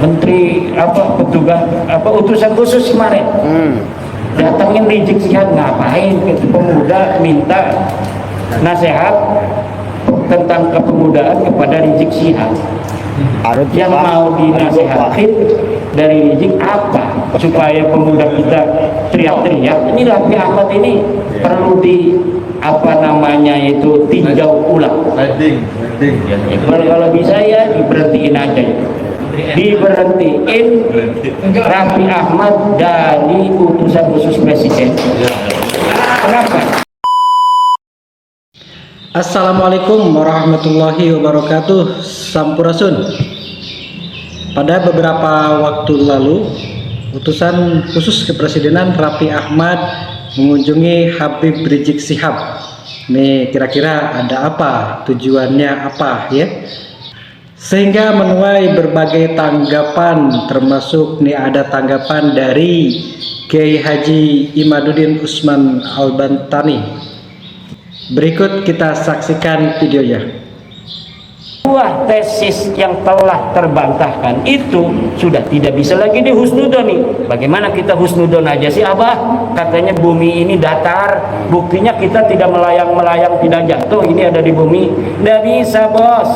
menteri apa petugas apa utusan khusus kemarin datangin Rizik Syihab, ngapain ke pemuda minta nasihat tentang kepemudaan kepada Rizik Syihab. Yang mau dinasihatin dari Rizik apa? Supaya pemuda kita teriak-teriak. Ini Raffi Ahmad ini perlu di apa namanya itu tinjau ulang. Kalau bisa ya diberhentiin aja itu. Diberhentiin Raffi Ahmad dari utusan khusus presiden. Kenapa? Assalamualaikum warahmatullahi wabarakatuh. Sampurasun. Pada beberapa waktu lalu, utusan khusus kepresidenan Raffi Ahmad mengunjungi Habib Rizik Syihab. Nih kira-kira ada apa? Tujuannya apa ya? Sehingga menuai berbagai tanggapan, termasuk nih ada tanggapan dari Kiai Haji Imaduddin Usman Al-Bantani. Berikut kita saksikan videonya. Buah tesis yang telah terbantahkan itu sudah tidak bisa lagi dihusnudoni. Bagaimana kita husnudon aja sih Abah? Katanya bumi ini datar, buktinya kita tidak melayang-melayang, tidak jatuh, ini ada di bumi. Tidak bisa bos.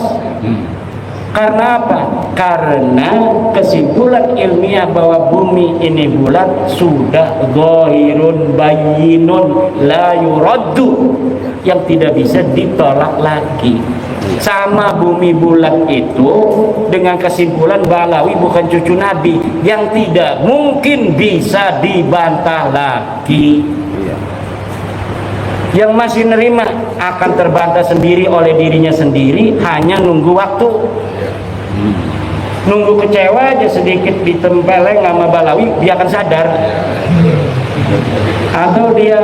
Karena apa? Karena kesimpulan ilmiah bahwa bumi ini bulat sudah zahirun bayyinun la yuraddu, yang tidak bisa ditolak lagi. Sama bumi bulat itu dengan kesimpulan Balawi bukan cucu Nabi, yang tidak mungkin bisa dibantah lagi. Yang masih nerima akan terbantah sendiri oleh dirinya sendiri, hanya nunggu waktu. Nunggu kecewa aja sedikit ditempeleng sama Balawi, dia akan sadar. Atau dia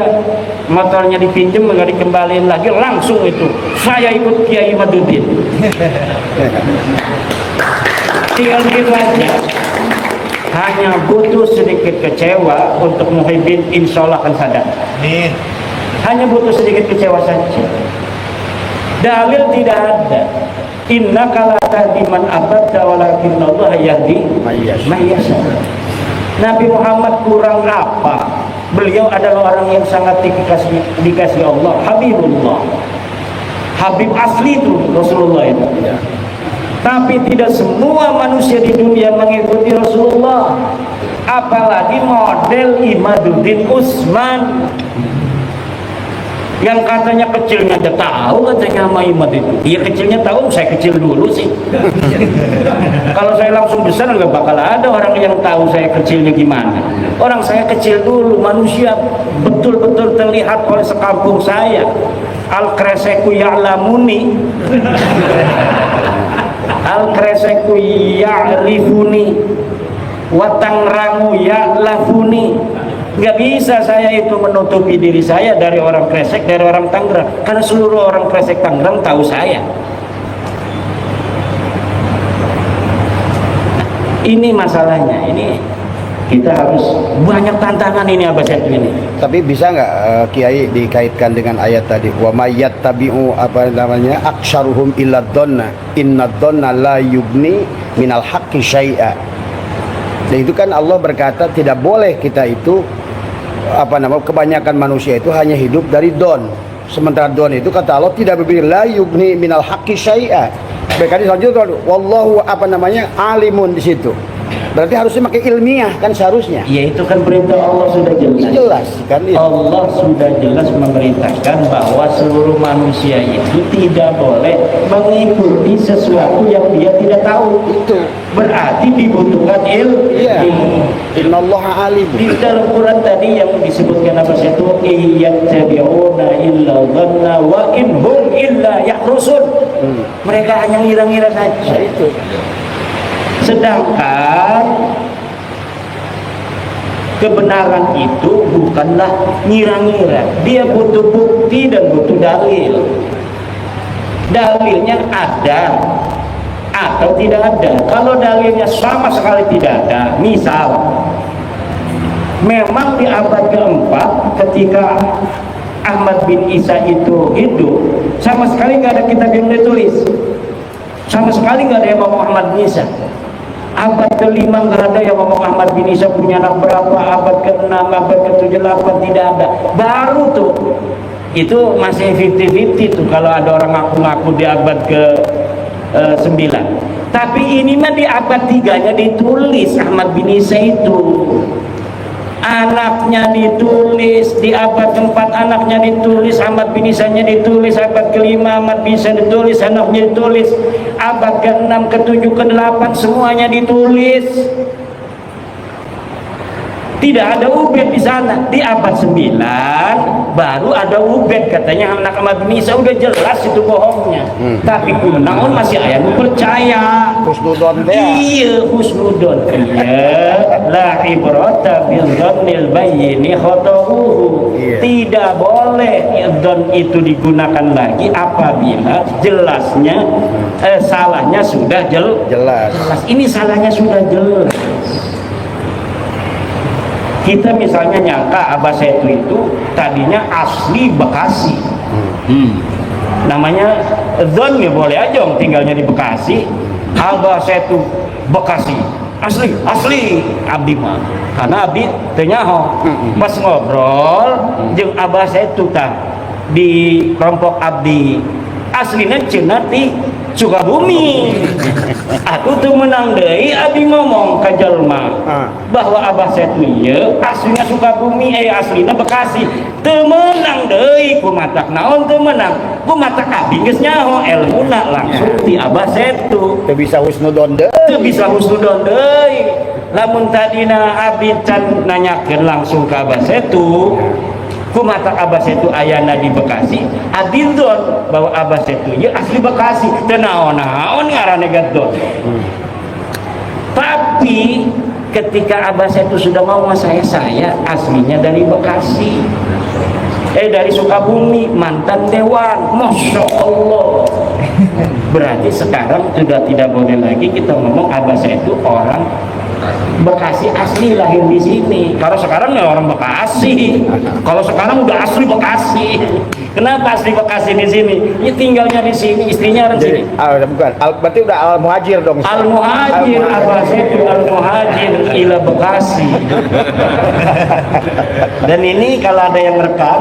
motornya dipinjem nggak dikembaliin lagi, langsung itu saya ikut Kiai Imaduddin. Tinggal gitu aja. Hanya butuh sedikit kecewa untuk Muhyiddin, insya Allah akan sadar. Hanya butuh sedikit kecewa saja. Dalil tidak ada. Innaka la tahdi man ahbabta walakinallaha yahdi man yasha. Nabi Muhammad kurang apa? Beliau adalah orang yang sangat dikasih Allah, Habibullah. Habib asli itu Rasulullah itu. Tapi tidak semua manusia di dunia mengikuti Rasulullah. Apalagi model Imaduddin Usman yang katanya kecilnya aja tahu, katanya sama Imad itu. Iya kecilnya tahu, saya kecil dulu sih. Kalau saya langsung besar nggak bakal ada orang yang tahu saya kecilnya gimana. Orang saya kecil dulu, manusia betul-betul terlihat oleh sekampung saya. Al-kreseku ya'lamuni, al-kreseku ya'rifuni, watangrangu ya'lafuni. Nggak bisa saya itu menutupi diri saya dari orang Kresek, dari orang Tangerang, karena seluruh orang Kresek Tangerang tahu saya. Ini masalahnya, ini kita harus banyak tantangan ini Abah Setu ini. Tapi bisa nggak Kiai dikaitkan dengan ayat tadi, wa mayyat tabi'u apa namanya aktsaruhum illa dhanna inna dhanna la yubni minal haqqi syai'a. Dan itu kan Allah berkata tidak boleh kita itu apa namanya, kebanyakan manusia itu hanya hidup dari don. Sementara don itu kata Allah tidak berpikir la yubni minal haqqi syai'a. Berkata selanjutnya wallahu apa namanya alimun di situ. Berarti harusnya pakai ilmiah kan seharusnya. Ya itu kan perintah Allah sudah jelas. Jelas kan itu. Allah sudah jelas memerintahkan bahwa seluruh manusia itu tidak boleh mengikuti sesuatu yang dia tidak tahu. Itu berarti dibutuhkan ilmu. Iya. Innallaha alim. Di dalam Quran tadi yang disebutkan apa itu iyattabi'una illa dhanna wa in hum illa yahrusun. Mereka hanya ngira-ngira saja. Itu. Sedangkan kebenaran itu bukanlah ngira-ngira, dia butuh bukti dan butuh dalil. Dalilnya ada atau tidak ada. Kalau dalilnya sama sekali tidak ada, misal memang di abad keempat ketika Ahmad bin Isa itu hidup, sama sekali nggak ada kitab yang ditulis, sama sekali nggak ada Imam Muhammad bin Isa. Abad ke-5 nggak ada yang ngomong Ahmad bin Isa punya anak berapa, abad ke-6, abad ke-7, 8 tidak ada. Baru tuh itu masih 50-50 tuh kalau ada orang ngaku-ngaku di abad ke-9. Tapi ini mah di abad 3-nya ditulis Ahmad bin Isa itu. Anaknya ditulis di abad ke-4, anaknya ditulis, Ahmad bin Isa-nya ditulis, abad ke-5 Ahmad bin Isa ditulis, anaknya ditulis, abad ke-6, ke-7, ke-8 semuanya ditulis. Tidak ada Ubed di sana. Di abad 9 baru ada Ubed, katanya anak Ahmad bin Isa. Udah jelas itu bohongnya. Tapi kunaon masih aya nu percaya. Husnudon teh. Iya, husnudon. Iya, la ibrata bil dzannil bayyini khata'uhu. Tidak boleh dzon itu digunakan lagi apabila jelasnya salahnya sudah jelas. Ini salahnya sudah jelas. Kita misalnya nyangka Abah Setu itu tadinya asli Bekasi. Namanya Zon ya boleh aja tinggalnya di Bekasi. Abah Setu Bekasi. Asli abdi mah. Karena abdi teu nyaho. Pas ngobrol jeung Abah Setu tah di kelompok abdi. Aslinya cenah ti Sukabumi. Aku tuh menang deui abdi ngomong ka jelema bahwa Abah Setu ieu aslinya Sukabumi, aslinya Bekasi. Teu meunang deui kumatak naon teu meunang. Kumatak abdi geus nyaho elmuna langsung ti Abah Setu. Teu bisa husnudon deui. Teu bisa husnudon deui. Lamun tadina abdi can nanyakeun langsung ka Abah Setu, kumatak Abah Setu ayana di Bekasi, adindon bahwa Abah Setu ya asli Bekasi, dan naon-naon ngaranna gadon. Tapi ketika Abah Setu sudah mau saya aslinya dari Bekasi, dari Sukabumi, mantan dewan, masya Allah. Berarti sekarang sudah tidak boleh lagi kita ngomong Abah Setu orang Bekasi asli, lahir di sini. Kalau sekarang ya orang Bekasi. Kalau sekarang udah asli Bekasi. Kenapa asli Bekasi di sini? Ya tinggalnya di sini, istrinya orang sini. Bukan. Berarti udah al-muhajir dong. Al-muhajir, Abah Setu al-muhajir ila Bekasi. Dan ini kalau ada yang rekam,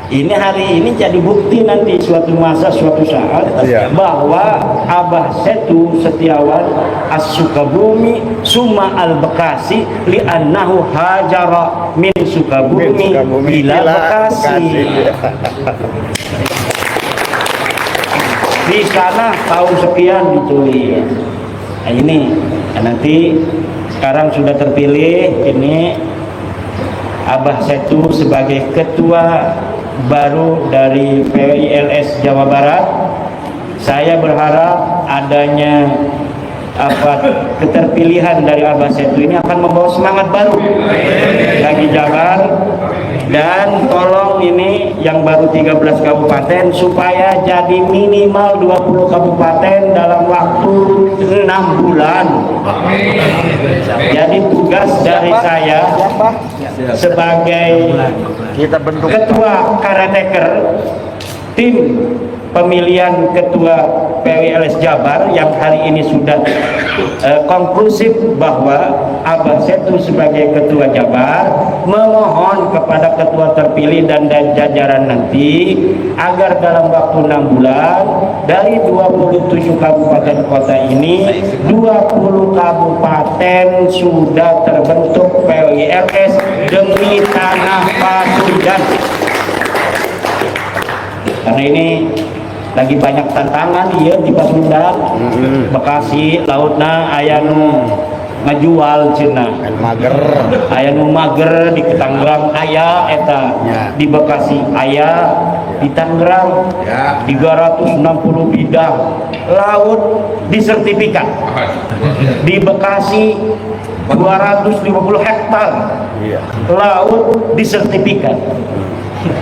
ini hari ini jadi bukti nanti suatu masa suatu saat bahwa Abah Setu Setiawan As-Sukabumi Suma Al-Bekasi li'annahu hajara min Sukabumi ila Bekasi. Di sana tahun sekian ditulis. Nah, ini nanti sekarang sudah terpilih ini Abah Setu sebagai ketua baru dari PWILS Jawa Barat. Saya berharap adanya keterpilihan dari Abah Setu ini akan membawa semangat baru bagi Jabar, dan tolong ini yang baru 13 kabupaten supaya jadi minimal 20 kabupaten dalam waktu 6 bulan. Jadi tugas dari saya sebagai ketua karateker tim pemilihan ketua PWLS Jabar yang hari ini sudah konklusif bahwa Abah Setu sebagai ketua Jabar memohon kepada ketua terpilih dan jajaran nanti agar dalam waktu 6 bulan dari 27 kabupaten kota ini 20 kabupaten sudah terbentuk PWLS demi tanah Pasundan. Karena ini lagi banyak tantangan iya di Pasundan, Bekasi, lautna aya nu ngajual cina mager, aya nu mager di Tangerang aya eta, di Bekasi aya, di Tangerang 360 bidang laut disertifikat, di Bekasi 250 hektar laut disertifikat.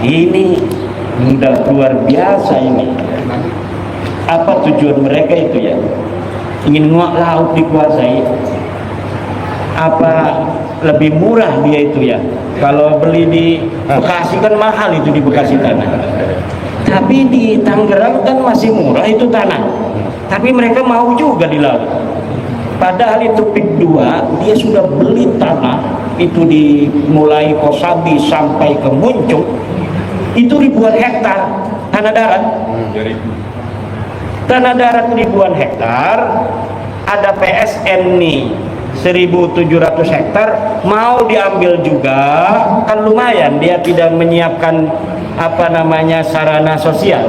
Ini udah luar biasa ini. Apa tujuan mereka itu ya? Ingin nguak laut dikuasai. Apa lebih murah dia itu ya? Kalau beli di Bekasi kan mahal itu di Bekasi tanah. Tapi di Tangerang kan masih murah itu tanah. Tapi mereka mau juga di laut. Padahal itu PIK 2 dia sudah beli tanah itu dimulai Kosambi sampai ke Muncung itu ribuan hektar tanah darat. Tanah darat ribuan hektar, ada PSN nih 1.700 hektar mau diambil juga, kan lumayan dia tidak menyiapkan sarana sosial,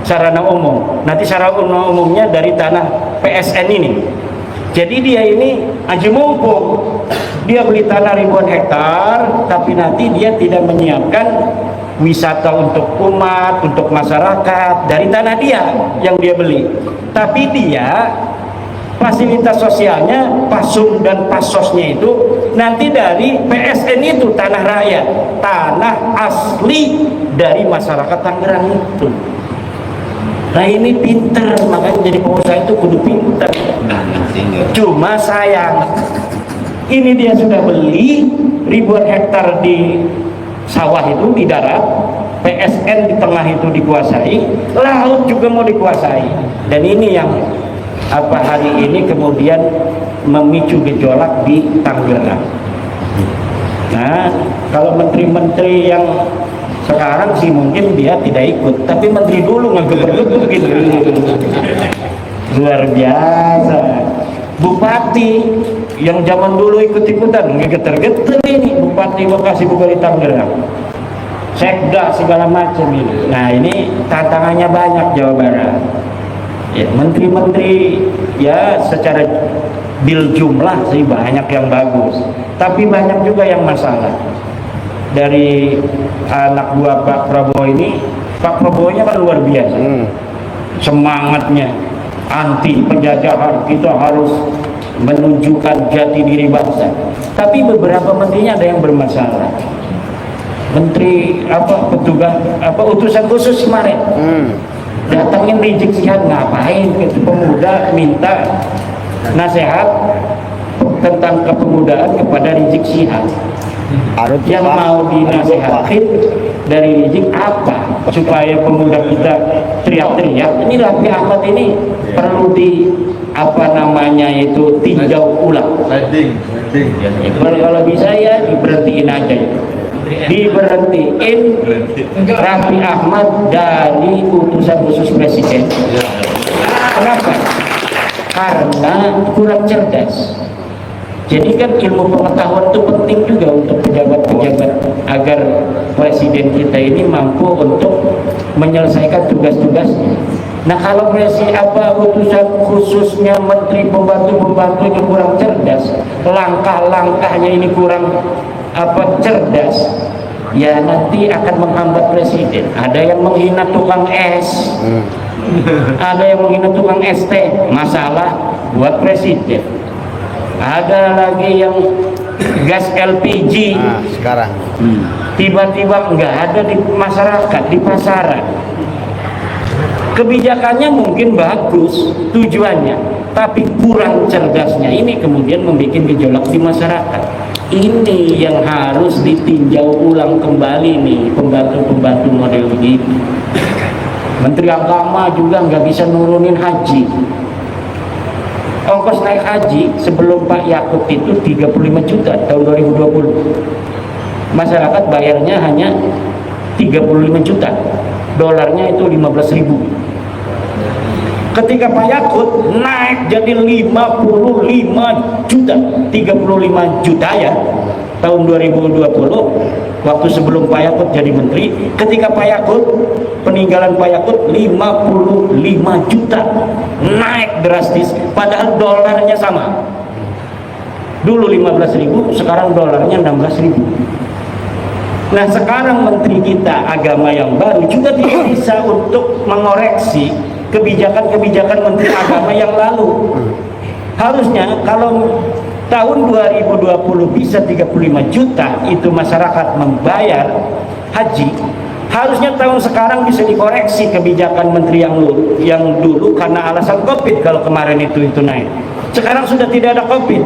sarana umum. Nanti sarana umumnya dari tanah PSN ini. Jadi dia ini aji mumpung, dia beli tanah ribuan hektar, tapi nanti dia tidak menyiapkan wisata untuk umat, untuk masyarakat dari tanah dia yang dia beli. Tapi dia fasilitas sosialnya, pasum dan pasosnya itu nanti dari PSN itu, tanah rakyat, tanah asli dari masyarakat Tangerang itu. Nah ini pinter, makanya jadi pengusaha itu kudu pinter. Cuma sayang, ini dia sudah beli ribuan hektar di sawah itu, di darat, PSN di tengah itu dikuasai, laut juga mau dikuasai. Dan ini yang hari ini kemudian memicu gejolak di Tangerang. Nah, kalau menteri-menteri yang sekarang sih mungkin dia tidak ikut, tapi menteri dulu ngegeber-geber gitu. Luar biasa. Bupati yang zaman dulu ikut-ikutan ngegeter-geter ini, Bupati Bekasi Bogor Tangerang, Sekda segala macam ini. Nah ini tantangannya banyak Jawa Barat. Ya, menteri-menteri ya secara bil jumlah sih banyak yang bagus, tapi banyak juga yang masalah. Dari anak buah Pak Prabowo ini, Pak Prabowo-nya kan luar biasa, semangatnya anti penjajahan, kita harus menunjukkan jati diri bangsa. Tapi beberapa menterinya ada yang bermasalah. Menteri petugas utusan khusus kemarin datangin Rizik Sihab, ngapain ke pemuda minta nasihat tentang kepemudaan kepada Rizik Sihab. Yang mau dinasihatin dari Rizik apa? Supaya pemuda kita teriak-teriak. Ini Raffi Ahmad ini perlu tinjau ulang. Kalau bisa ya diberhentiin aja itu. Diberhentiin Raffi Ahmad dari utusan khusus presiden. Kenapa? Karena kurang cerdas. Jadi kan ilmu pengetahuan itu penting juga untuk pejabat-pejabat agar presiden kita ini mampu untuk menyelesaikan tugas-tugasnya. Nah kalau utusan khususnya menteri pembantu-pembantu ini kurang cerdas, langkah-langkahnya ini kurang cerdas, ya nanti akan menghambat presiden. Ada yang menghina tukang es, ada yang menghina tukang ST, masalah buat presiden. Ada lagi yang gas LPG sekarang tiba-tiba nggak ada di masyarakat, di pasaran. Kebijakannya mungkin bagus tujuannya, tapi kurang cerdasnya ini kemudian membuat gejolak di masyarakat. Ini yang harus ditinjau ulang kembali nih, pembantu-pembantu model begini. Menteri Agama juga nggak bisa nurunin haji. Ongkos naik haji sebelum Pak Yakut itu 35 juta tahun 2020. Masyarakat bayarnya hanya 35 juta. Dolarnya itu 15.000. Ketika Pak Yakut naik jadi 55 juta, 35 juta ya tahun 2020, waktu sebelum Pak Yakut jadi menteri. Ketika Pak Yakut, peninggalan Pak Yakut 55 juta, naik drastis, padahal dolarnya sama. Dulu 15.000, sekarang dolarnya 16.000. Nah sekarang menteri kita agama yang baru juga tidak bisa untuk mengoreksi kebijakan-kebijakan menteri agama yang lalu. Harusnya kalau tahun 2020 bisa 35 juta itu masyarakat membayar haji, harusnya tahun sekarang bisa dikoreksi kebijakan menteri yang dulu karena alasan COVID. Kalau kemarin itu naik, sekarang sudah tidak ada COVID.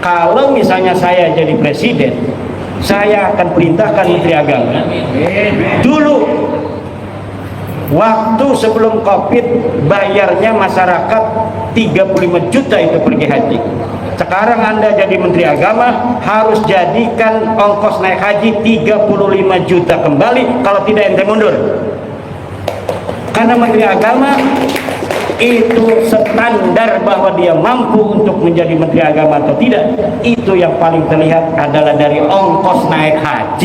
Kalau misalnya saya jadi presiden, saya akan perintahkan menteri agama dulu waktu sebelum COVID bayarnya masyarakat 35 juta itu pergi haji. Sekarang Anda jadi Menteri Agama harus jadikan ongkos naik haji 35 juta kembali, kalau tidak ente mundur. Karena Menteri Agama itu standar bahwa dia mampu untuk menjadi Menteri Agama atau tidak, itu yang paling terlihat adalah dari ongkos naik haji.